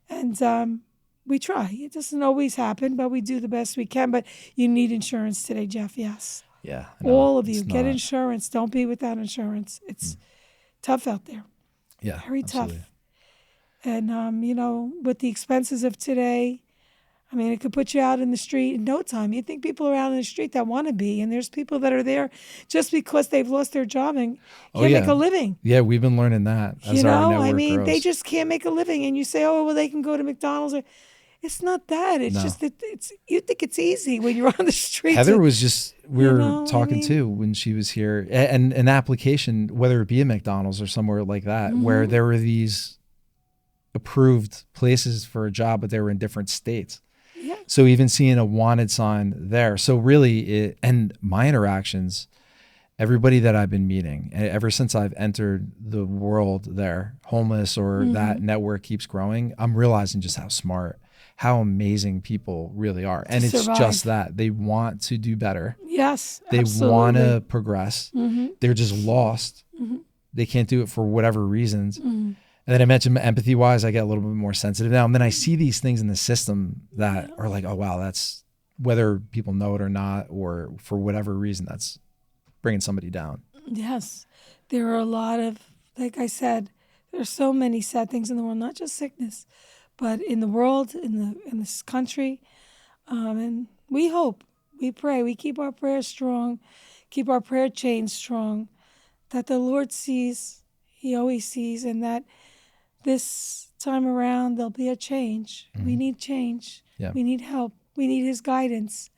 And we try. It doesn't always happen, but we do the best we can. But you need insurance today, Jeff, yes. Yeah. All of you, get insurance. Don't be without insurance. It's tough out there. Yeah, very absolutely. tough. And, with the expenses of today, it could put you out in the street in no time. You think people are out in the street that want to be, and there's people that are there just because they've lost their job and can't make a living. Yeah, we've been learning that as our network grows. They just can't make a living. And you say, oh, well, they can go to McDonald's. It's not that. It's No. just that you think it's easy when you're on the street. Heather was just, we were know, talking too when she was here, and an application, whether it be a McDonald's or somewhere like that, where there were these approved places for a job, but they were in different states. Yeah. So even seeing a wanted sign there. So really, and my interactions, everybody that I've been meeting, ever since I've entered the world there, homeless or that network keeps growing, I'm realizing just how smart, how amazing people really are. And it's just that they want to do better. Yes, they absolutely. want to progress. They're just lost. They can't do it for whatever reasons. And then I mentioned empathy wise, I get a little bit more sensitive now. And then I see these things in the system that are like, oh, wow, that's, whether people know it or not, or for whatever reason, that's bringing somebody down. Yes. There are a lot of, like I said, there's so many sad things in the world, not just sickness, but in the world, in this country. And we hope, we pray, we keep our prayers strong, keep our prayer chains strong, that the Lord sees, he always sees, and that this time around there'll be a change. We need change. Yeah. We need help. We need his guidance.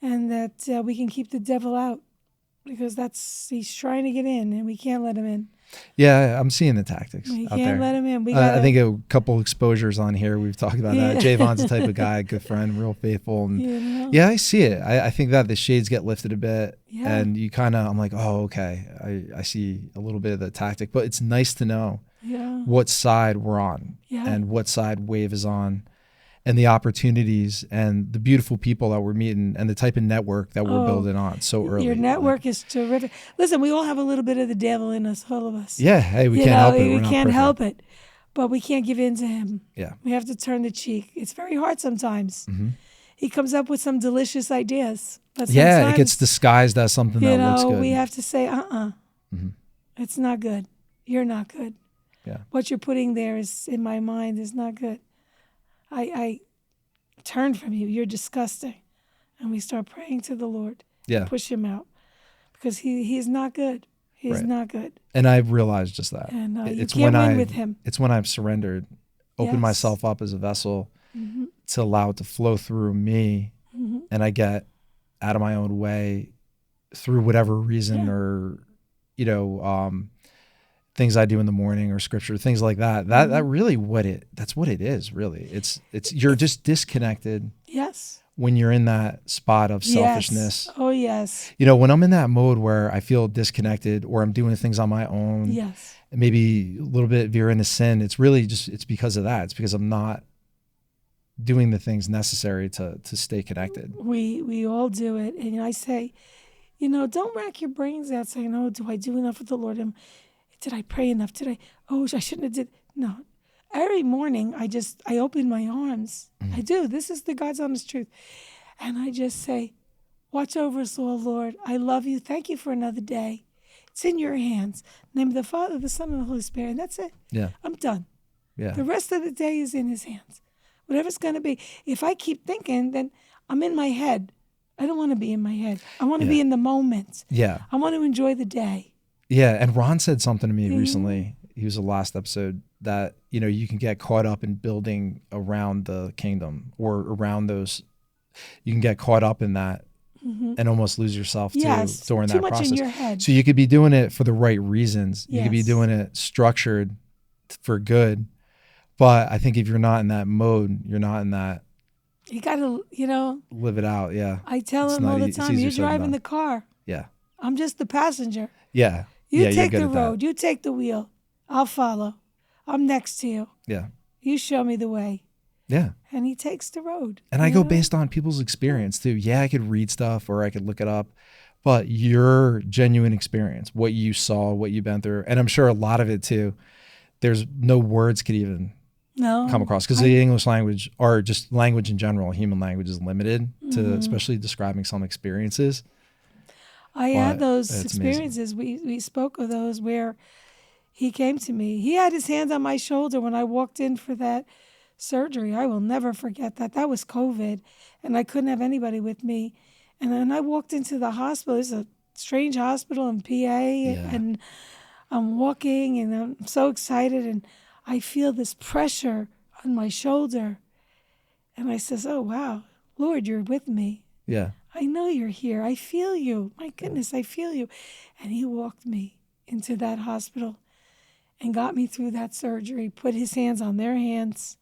And that we can keep the devil out, because he's trying to get in and we can't let him in. Yeah, I'm seeing the tactics We out there. can't let him in. We gotta, I think a couple exposures on here, we've talked about that. Javon's the type of guy, good friend, real faithful. And yeah, I see it. I think that the shades get lifted a bit, and you kind of, I'm like, oh, okay. I see a little bit of the tactic, but it's nice to know what side we're on and what side Wave is on, and the opportunities and the beautiful people that we're meeting and the type of network that we're building on so early. Your network is terrific. Listen, we all have a little bit of the devil in us, all of us. Yeah, hey, we can't help it. We can't help it, but we can't give in to him. Yeah. We have to turn the cheek. It's very hard sometimes. He comes up with some delicious ideas. But yeah, it gets disguised as something that looks good. We have to say, it's not good. You're not good. Yeah. What you're putting there is, in my mind, is not good. I turn from you. You're disgusting. And we start praying to the Lord. Yeah. Push him out. Because he's not good. He's not good. And I've realized just that. And it's you can't when win with him. It's when I've surrendered, opened myself up as a vessel to allow it to flow through me, and I get out of my own way through whatever reason or, things I do in the morning or scripture, things like that. That really that's what it is, really. It's you're just disconnected. Yes. When you're in that spot of selfishness. Yes. Oh, yes. When I'm in that mode where I feel disconnected or I'm doing things on my own. Yes. Maybe a little bit veer into sin. It's really it's because of that. It's because I'm not doing the things necessary to stay connected. We all do it. And I say, don't rack your brains out saying, oh, do I do enough with the Lord? Did I pray enough? I shouldn't have did. No. Every morning I open my arms. I do. This is the God's honest truth. And I just say, watch over us all, Lord. I love you. Thank you for another day. It's in your hands. In the name of the Father, the Son, and the Holy Spirit. And that's it. Yeah. I'm done. Yeah. The rest of the day is in his hands. Whatever it's going to be. If I keep thinking, then I'm in my head. I don't want to be in my head. I want to be in the moment. Yeah. I want to enjoy the day. Yeah. And Ron said something to me recently. He was the last episode that, you can get caught up in building around the kingdom or around those. You can get caught up in that and almost lose yourself too during that process. Much in your head. So you could be doing it for the right reasons. You Yes. could be doing it structured for good. But I think if you're not in that mode, you're not in that. You got to, live it out. Yeah. I tell It's him all not the it's time, easier you're said than driving done. the car. Yeah. I'm just the passenger. Yeah. You yeah, take you're the good at road. You take the wheel. I'll follow. I'm next to you. That. Yeah. You show me the way. Yeah. And he takes the road. And I go based on people's experience too. Yeah, I could read stuff or I could look it up, but your genuine experience, what you saw, what you've been through, and I'm sure a lot of it too, there's no words could even come across because the English language or just language in general, human language is limited to especially describing some experiences. I had those experiences. We spoke of those where he came to me. He had his hand on my shoulder when I walked in for that surgery. I will never forget that. That was COVID, and I couldn't have anybody with me. And then I walked into the hospital. It's a strange hospital in PA, and I'm walking, and I'm so excited, and I feel this pressure on my shoulder. And I says, oh, wow, Lord, you're with me. Yeah. I know you're here. I feel you. My goodness, I feel you. And he walked me into that hospital and got me through that surgery, put his hands on their hands.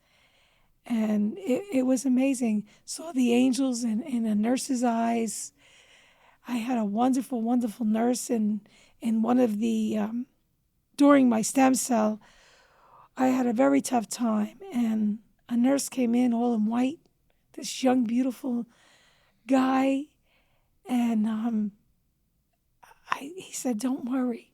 And it was amazing. Saw the angels in a nurse's eyes. I had a wonderful, wonderful nurse in one of the, during my stem cell, I had a very tough time. And a nurse came in all in white, this young, beautiful guy. And he said, don't worry.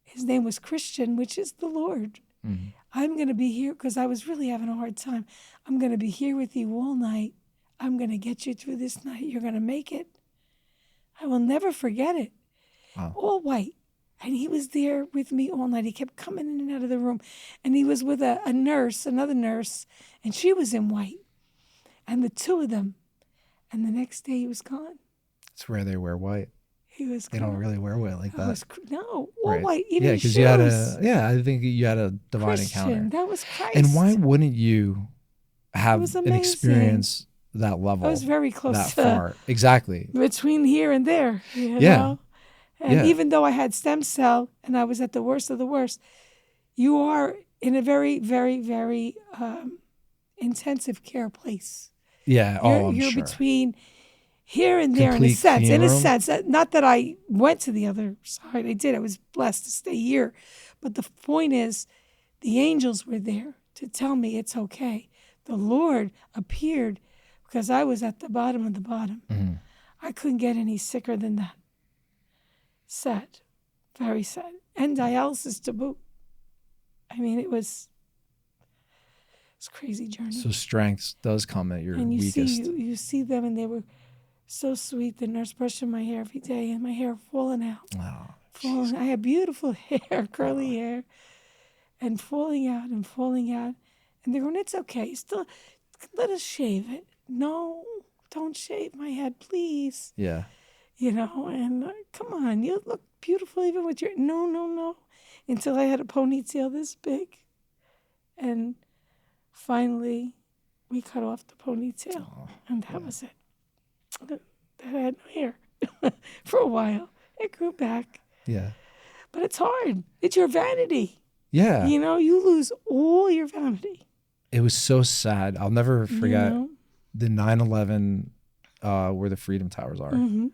His name was Christian, which is the Lord. Mm-hmm. I'm going to be here because I was really having a hard time. I'm going to be here with you all night. I'm going to get you through this night. You're going to make it. I will never forget it. Wow. All white. And he was there with me all night. He kept coming in and out of the room. And he was with a nurse, another nurse, and she was in white. And the two of them. And the next day he was gone. It's rare they wear white. He was They gone. don't really wear white like that. No, all Right. white. Even Yeah, his because you had shoes. I think you had a divine Christian, encounter. that was Christ. And why wouldn't you have was an amazing. experience that level? I was very close that to far. Exactly. between here and there. You Yeah. know? And Yeah. even though I had stem cell and I was at the worst of the worst, you are in a very, very, very intensive care place. Yeah. I'm You're sure. between here and there Complete in clean a room? sense. Not that I went to the other side. I did. I was blessed to stay here. But the point is, the angels were there to tell me it's okay. The Lord appeared because I was at the bottom of the bottom. Mm-hmm. I couldn't get any sicker than that. Sad. Very sad. And dialysis to boot. I mean, it's a crazy journey. So strength does come at your and you weakest. you see them, and they were so sweet. The nurse brushing my hair every day, and my hair falling out. Oh, I had beautiful hair, curly hair, and falling out and falling out. And they're going, it's okay. Still, let us shave it. No, don't shave my head, please. yeah. You know, and come on, you look beautiful even with your, no. Until I had a ponytail this big. And finally, we cut off the ponytail. And that was it. That I had no hair for a while. It grew back. Yeah. But it's hard. It's your vanity. Yeah. You know, you lose all your vanity. It was so sad. I'll never forget You know? the 9/11 where the Freedom Towers are. Mm-hmm.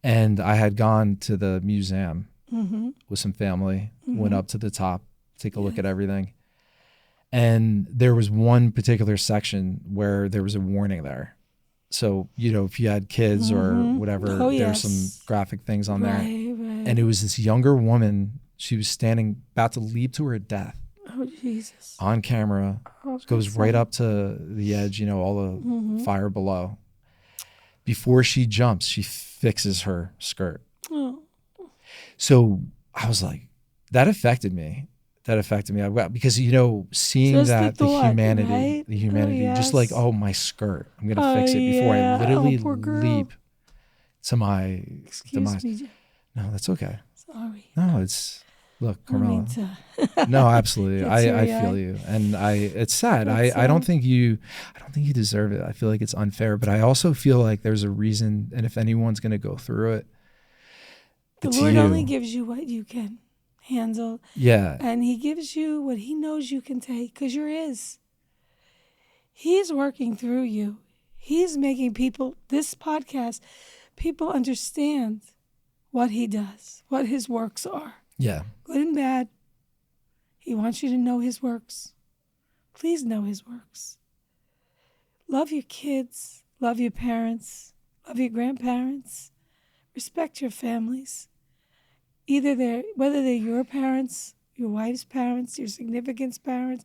And I had gone to the museum Mm-hmm. with some family, went up to the top, take a look Yeah. at everything. And there was one particular section where there was a warning there. So, you know, if you had kids or whatever, Oh, there's some yes. graphic things on there. Right. And it was this younger woman. She was standing, about to leap to her death Oh, Jesus. on camera, Oh, goes that's right sad. up to the edge, you know, all the fire below. Before she jumps, she fixes her skirt. Oh. So I was like, that affected me. Because, you know, seeing Just the that, thought, right? the humanity, Oh, just like, yes. oh, my skirt, I'm going to Oh, fix it before yeah. I literally Oh, poor girl. leap to my Excuse demise. me, Jeff. No, that's okay. Sorry. No, it's, look, I don't mean Carmela. to. No, absolutely. Get I teary-eyed. feel you. And it's sad. That's I don't sad. think you deserve it. I feel like it's unfair, but I also feel like there's a reason. And if anyone's going to go through it, The it's Lord you. only gives you what you can handle, Yeah. and He gives you what He knows you can take because you're His. He's working through you. He's making this podcast, people understand what He does, what His works are, Yeah. good and bad. He wants you to know His works. Please know His works. Love your kids, love your parents, love your grandparents, respect your families. Whether they're your parents, your wife's parents, your significant's parents,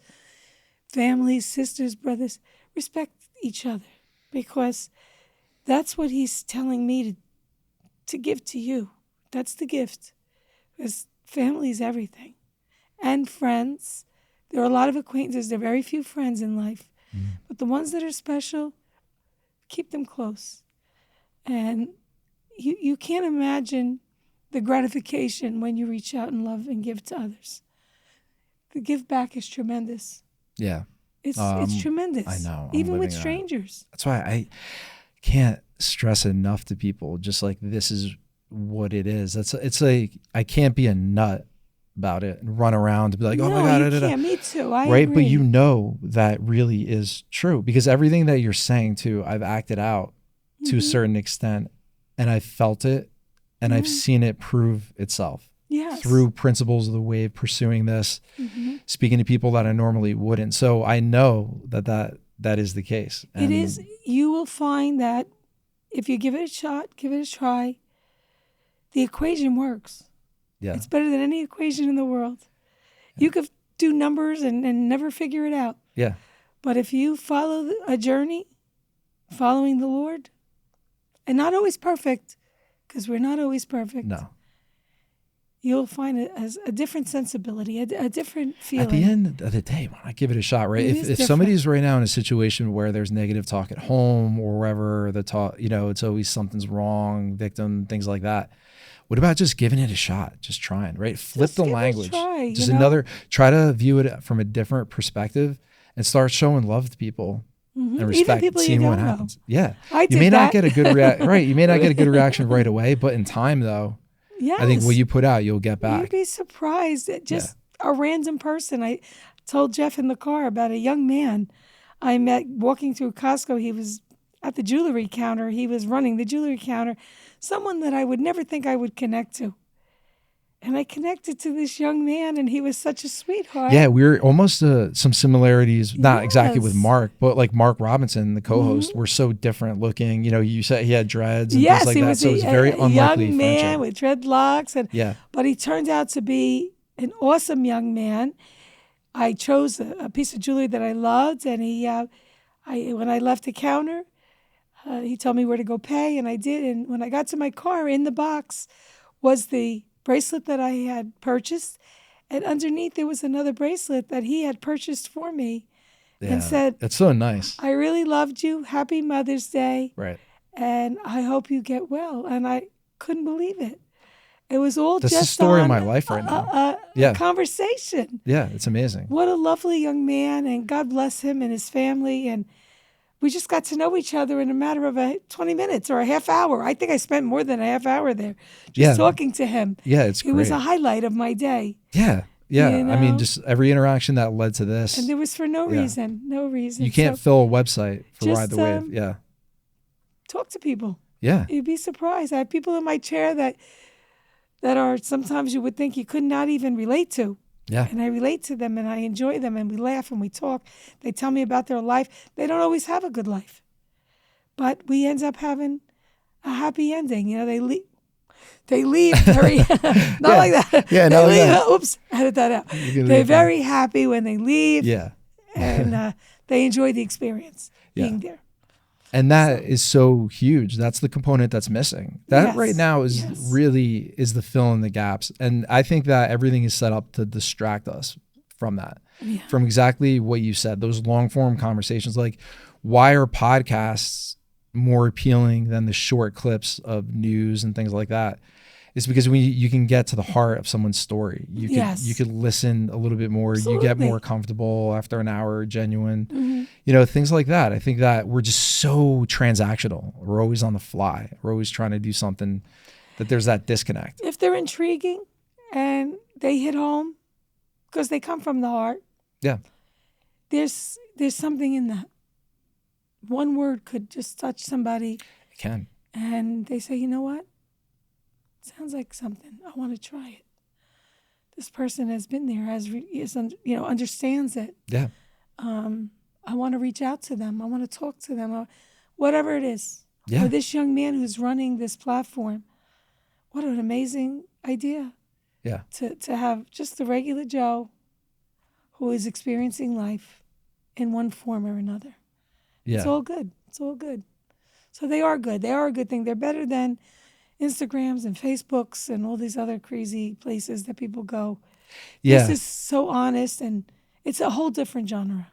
families, sisters, brothers, respect each other because that's what He's telling me to give to you. That's the gift because family is everything. And friends. There are a lot of acquaintances. There are very few friends in life. But the ones that are special, keep them close. And you can't imagine the gratification when you reach out and love and give to others. The give back is tremendous. Yeah. It's tremendous. I know. I'm Even with living that. strangers. That's why I can't stress enough to people, just like, this is what it is. It's like, I can't be a nut about it and run around and be like, oh my God. You can't. Me too. I right. agree. But you know that really is true, because everything that you're saying too, I've acted out to a certain extent, and I felt it, and I've seen it prove itself. Yes. Through principles of the wave, pursuing this, speaking to people that I normally wouldn't. So I know that is the case. It is. You will find that if you give it a shot, give it a try, the equation works. Yeah. It's better than any equation in the world. Yeah. You could do numbers and never figure it out. Yeah. But if you follow a journey, following the Lord, and not always perfect, because we're not always perfect. No. You'll find it as a different sensibility, a different feeling. At the end of the day, why not give it a shot, right? If somebody's right now in a situation where there's negative talk at home or wherever, the talk, it's always something's wrong, victim, things like that. What about just giving it a shot? Just trying, right? Flip the language. Try to view it from a different perspective and start showing love to people and respect, seeing what happens. Yeah. You may not get a good reaction, right? You may not get a good reaction right away, but in time though, yes. I think what you put out, you'll get back. You'd be surprised at just a random person. I told Jeff in the car about a young man I met walking through Costco. He was at the jewelry counter. He was running the jewelry counter. Someone that I would never think I would connect to. And I connected to this young man, and he was such a sweetheart. Yeah, we're almost some similarities, not exactly with Mark, but like Mark Robinson, the co-host, we're so different looking. You said he had dreads and things like that. So it's very unlikely young man with dreadlocks. And but he turned out to be an awesome young man. I chose a piece of jewelry that I loved, and when I left the counter, he told me where to go pay, and I did. And when I got to my car, in the box was the bracelet that I had purchased, and underneath there was another bracelet that he had purchased for me, and said, "That's so nice. I really loved you. Happy Mother's Day. Right. And I hope you get well." And I couldn't believe it. It was all That's just the story of my life right now. A conversation. Yeah, it's amazing. What a lovely young man, and God bless him and his family. And we just got to know each other in a matter of 20 minutes or a half hour. I think I spent more than a half hour there just talking to him. Yeah, it's great. It was a highlight of my day. Yeah. I mean, just every interaction that led to this. And it was for no reason. You can't fill a website for Ride the Wave. Yeah. Talk to people. Yeah. You'd be surprised. I have people in my chair that are sometimes you would think you could not even relate to. Yeah. And I relate to them, and I enjoy them, and we laugh and we talk. They tell me about their life. They don't always have a good life, but we end up having a happy ending. They leave very, not like that. Yeah, no, yeah. Oops, edit that out. They're very happy when they leave. Yeah. And they enjoy the experience being there. And that is so huge. That's the component that's missing. That right now is really the fill in the gaps. And I think that everything is set up to distract us from that, from exactly what you said, those long form conversations. Like, why are podcasts more appealing than the short clips of news and things like that? It's because you can get to the heart of someone's story. You could listen a little bit more. Absolutely. You get more comfortable after an hour, genuine, things like that. I think that we're just so transactional. We're always on the fly. We're always trying to do something that there's that disconnect. If they're intriguing and they hit home because they come from the heart. Yeah. There's something in that. One word could just touch somebody. It can. And they say, you know what? Sounds like something. I want to try it. This person has been there, understands it. Yeah. I want to reach out to them. I want to talk to them. Whatever it is. Yeah. Or this young man who's running this platform. What an amazing idea. Yeah. To have just the regular Joe who is experiencing life in one form or another. Yeah. It's all good. It's all good. So they are good. They are a good thing. They're better than Instagrams and Facebooks and all these other crazy places that people go. Yeah. This is so honest, and it's a whole different genre.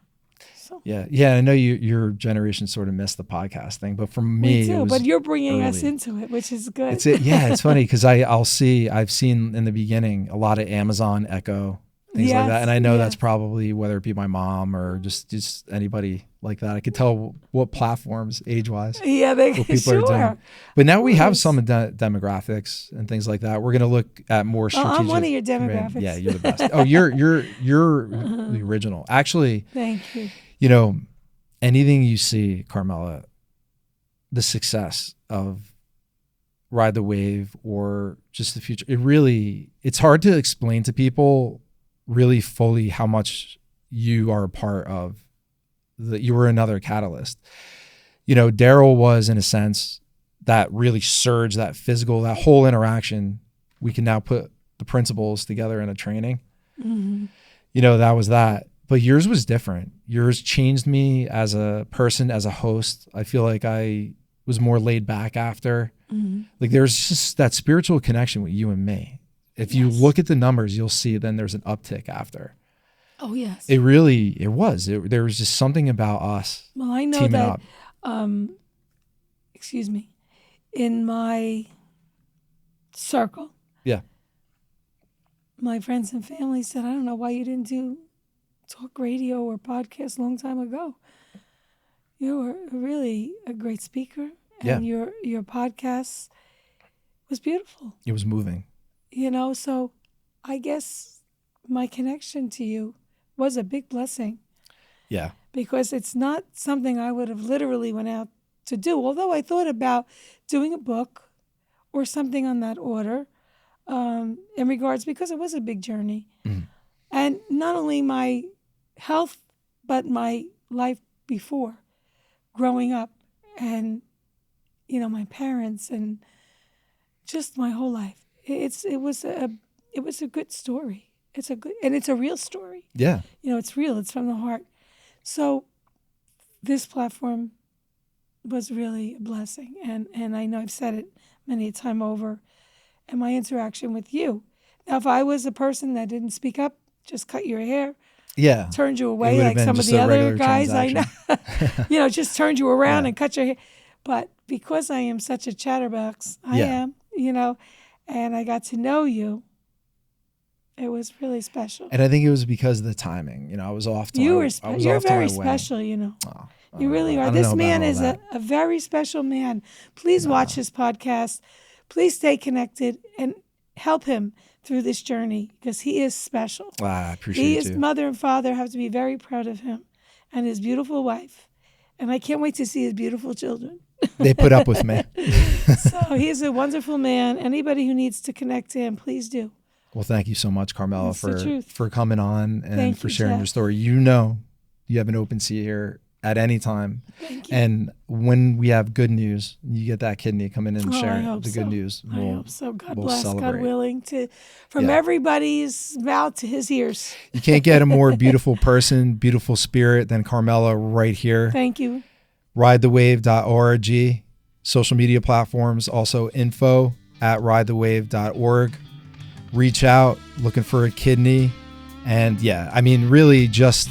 So. Yeah. I know your generation sort of missed the podcast thing, but for me too, it was but you're bringing early. us into it, which is good. It's funny because I've seen in the beginning a lot of Amazon Echo things like that. And I know yes. that's probably, whether it be my mom or just anybody like that, I could tell what platforms age-wise, Yeah, they what people sure. are doing. But now we have Yes. some demographics and things like that. We're going to look at more strategic. I'm one of your demographics. Yeah, you're the best. Oh, you're the original. Actually, Thank you. you know, anything you see, Carmela, the success of Ride the Wave or just the future, it's hard to explain to people really fully how much you are a part of that. You were another catalyst. You know, Daryl was, in a sense, that really surge, that physical, that whole interaction. We can now put the principles together in a training. Mm-hmm. You know, that was that. But yours was different. Yours changed me as a person, as a host. I feel like I was more laid back after. Mm-hmm. Like there's just that spiritual connection with you and me. If you look at the numbers, you'll see then there's an uptick after. Oh, yes. There was just something about us. Well, I know teaming that, up. excuse me, in my circle, Yeah. my friends and family said, I don't know why you didn't do talk radio or podcast a long time ago. You were really a great speaker, and your podcast was beautiful. It was moving. You know, so I guess my connection to you was a big blessing. Yeah. Because it's not something I would have literally went out to do. Although I thought about doing a book or something on that order in regards, because it was a big journey. Mm. And not only my health, but my life before, growing up and, you know, my parents and just my whole life. It was a good story. It's a real story. Yeah. You know, it's real. It's from the heart. So this platform was really a blessing. And I know I've said it many a time over. And my interaction with you. Now, if I was a person that didn't speak up, just cut your hair, turned you away like some of the other guys I know, you know, just turned you around and cut your hair. But because I am such a chatterbox, I am, you know, and I got to know you. It was really special. And I think it was because of the timing. You know, I was off to You're my very way. special, you know. Oh, You really are. This man is a very special man. Please watch his podcast. Please stay connected and help him through this journey because he is special. I appreciate His mother and father have to be very proud of him and his beautiful wife. And I can't wait to see his beautiful children. They put up with me. So he's a wonderful man. Anybody who needs to connect to him, please do. Well, thank you so much, Carmela, That's for coming on and for sharing your Jeff. story. You know, you have an open seat here at any time. Thank you. And when we have good news, you get that kidney, come in and share the good so. news. I hope so. God we'll bless. celebrate. God willing, from everybody's mouth to his ears. You can't get a more beautiful person, beautiful spirit than Carmela right here. Thank you. ridethewave.org, social media platforms, also info@ridethewave.org. Reach out, looking for a kidney. And really just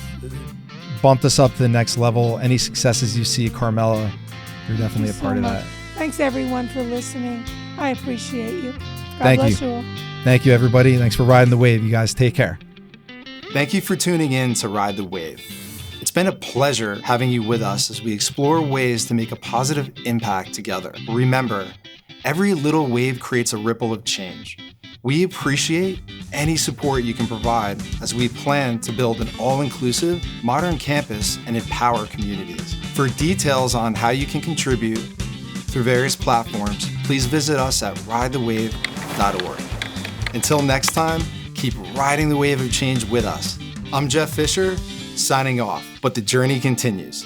bumped us up to the next level. Any successes you see, Carmela, you're definitely a part of that. Thanks, everyone, for listening. I appreciate you. God Thank bless you. you all. Thank you, everybody. Thanks for riding the wave. You guys take care. Thank you for tuning in to Ride the Wave. It's been a pleasure having you with us as we explore ways to make a positive impact together. Remember, every little wave creates a ripple of change. We appreciate any support you can provide as we plan to build an all-inclusive, modern campus and empower communities. For details on how you can contribute through various platforms, please visit us at ridethewave.org. Until next time, keep riding the wave of change with us. I'm Jeff Fisher, signing off, but the journey continues.